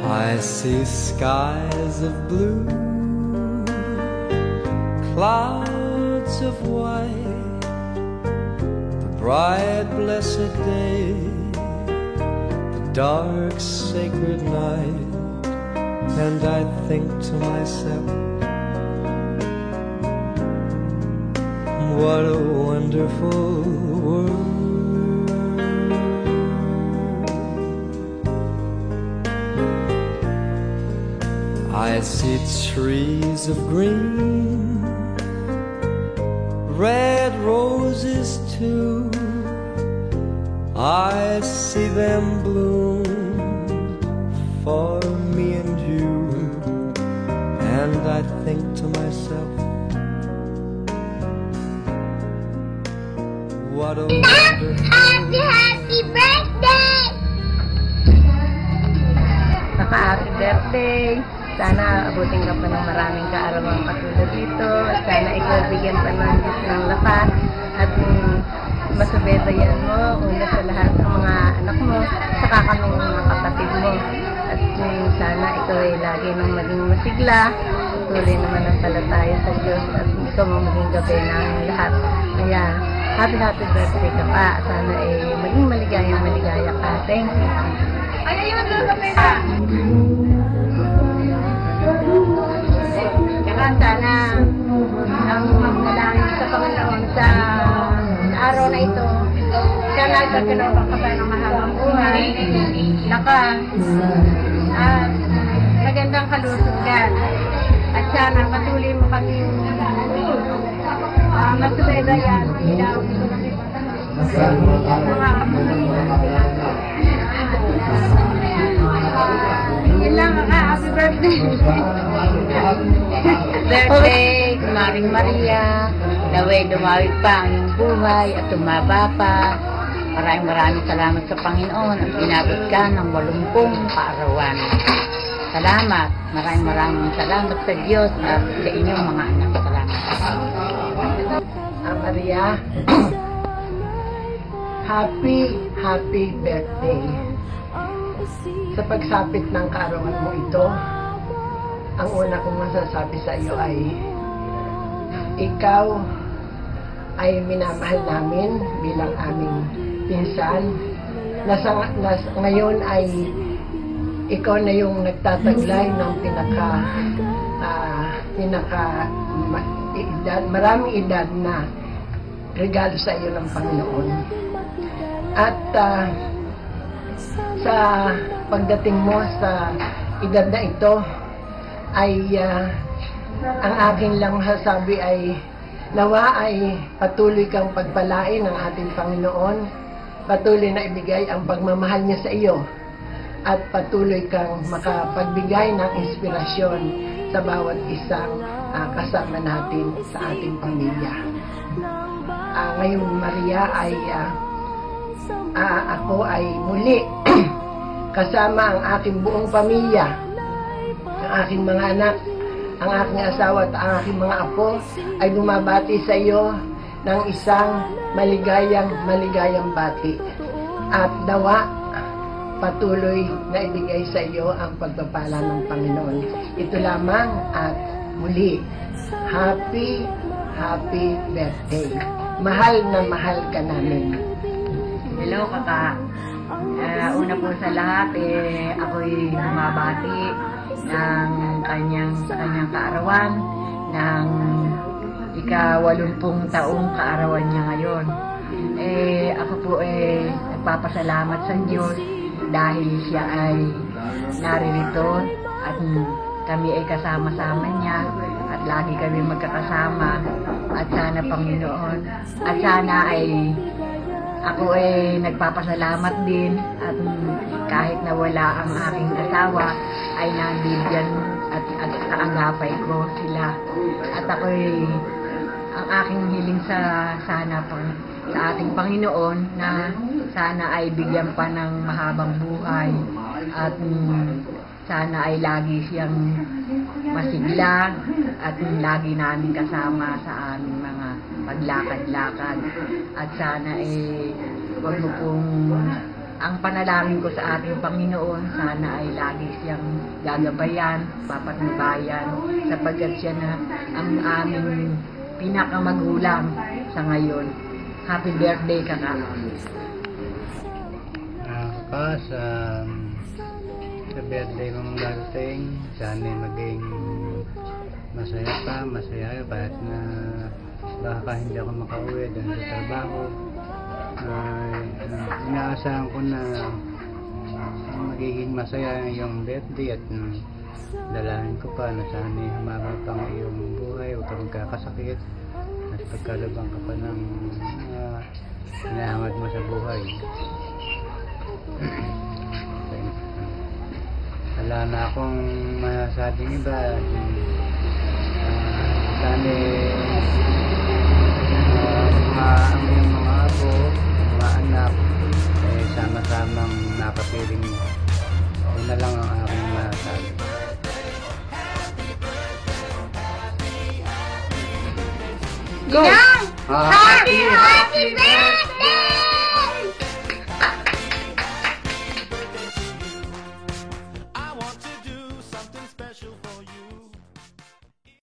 I see skies of blue, clouds of white, the bright blessed day, the dark sacred night, and I think to myself, what a wonderful world. I see trees of green, red roses too. I see them bloom for me and you, and I think to myself, what a wonderful Happy birthday! Happy birthday! Sana abutin ka pa ng maraming kaarawan katulad dito. Sana ikaw bigyan pa ng Diyos ng lakas at masubedayan mo una sa lahat ng mga anak mo, saka kaming mga kapatid mo. At sana ikaw ay lagi nang maging masigla, tuloy naman ang palataya sa Diyos at ikaw mo maging gabi ng lahat. Kaya happy birthday ka pa. Sana ay maging maligaya ka. Thank you. Ano yung kapera? Kaya sana ang manalangin sa Panginoon sa araw na ito, sana ay pagkalawa ka pa ng mahabang buhay, lakas, at magandang kalusugan. At sana patuloy mo kami masubedayan ilaw mga yun lang ka, happy birthday! Birthday, Maring Maria, naway dumawit pa ang iyong buhay at tumaba pa. Maraming salamat sa Panginoon at inabot ka ng 80 kaarawan. Salamat, maraming salamat sa Diyos at sa inyong mga anak. Salamat. Maria, happy birthday. Sa pagsapit ng kaarawan mo ito, ang una kong masasabi sa iyo ay ikaw ay minamahal namin bilang aming pinsan. Ngayon ay ikaw na yung nagtataglay ng maraming edad na regalo sa iyo ng Panginoon. At sa pagdating mo sa edad na ito ay ang akin lang masasabi ay nawa ay patuloy kang pagpalain ng ating Panginoon, patuloy na ibigay ang pagmamahal niya sa iyo at patuloy kang makapagbigay ng inspirasyon sa bawat isang kasama natin sa ating pamilya. Ngayon Maria ay ako ay muli kasama ang aking buong pamilya, ang aking mga anak, ang aking asawa at ang aking mga apo ay bumabati sa iyo ng isang maligayang bati. At dawa patuloy na ibigay sa iyo ang pagpapala ng Panginoon. Ito lamang at muli, happy birthday. Mahal na mahal ka namin. Hello, kaka. Una po sa lahat, ako'y bumabati sa kanyang kaarawan ng ika-80 taong kaarawan niya ngayon. Ako po nagpapasalamat sa Diyos dahil siya ay naririto at kami ay kasama-sama niya at lagi kami magkakasama at sana Panginoon at sana ay ako ay nagpapasalamat din at kahit na wala ang aking asawa ay nandyan at kaagapay ko sila. At ako'y ang aking hiling sa ating Panginoon na sana ay bigyan pa ng mahabang buhay at sana ay lagi siyang masigla at lagi namin kasama sa aming mga paglakad-lakad. At sana huwag mo pong ang panalangin ko sa ating Panginoon, sana ay lagi siyang gagabayan, papatnubayan, sapagkat siya na ang aming pinakamagulang sa ngayon. Happy birthday, kaka. Sa birthday mong darating, sana maging masaya pa, masaya kahit na baka hindi ako makauwi dahil sa trabaho. Inaasahan ko na magiging masaya yung birthday at dalangin ko pa na sana humaba pa ang iyong buhay, huwag ka magkakasakit at pagkalabang ka pa ng hinahangad mo sa buhay. Wala na akong masasabing iba. Sana ang iyong mga apo, mga anak, sama-samang nakapiling mo. Yun na lang ang aking masasabi. Ninang! Ah, Happy birthday!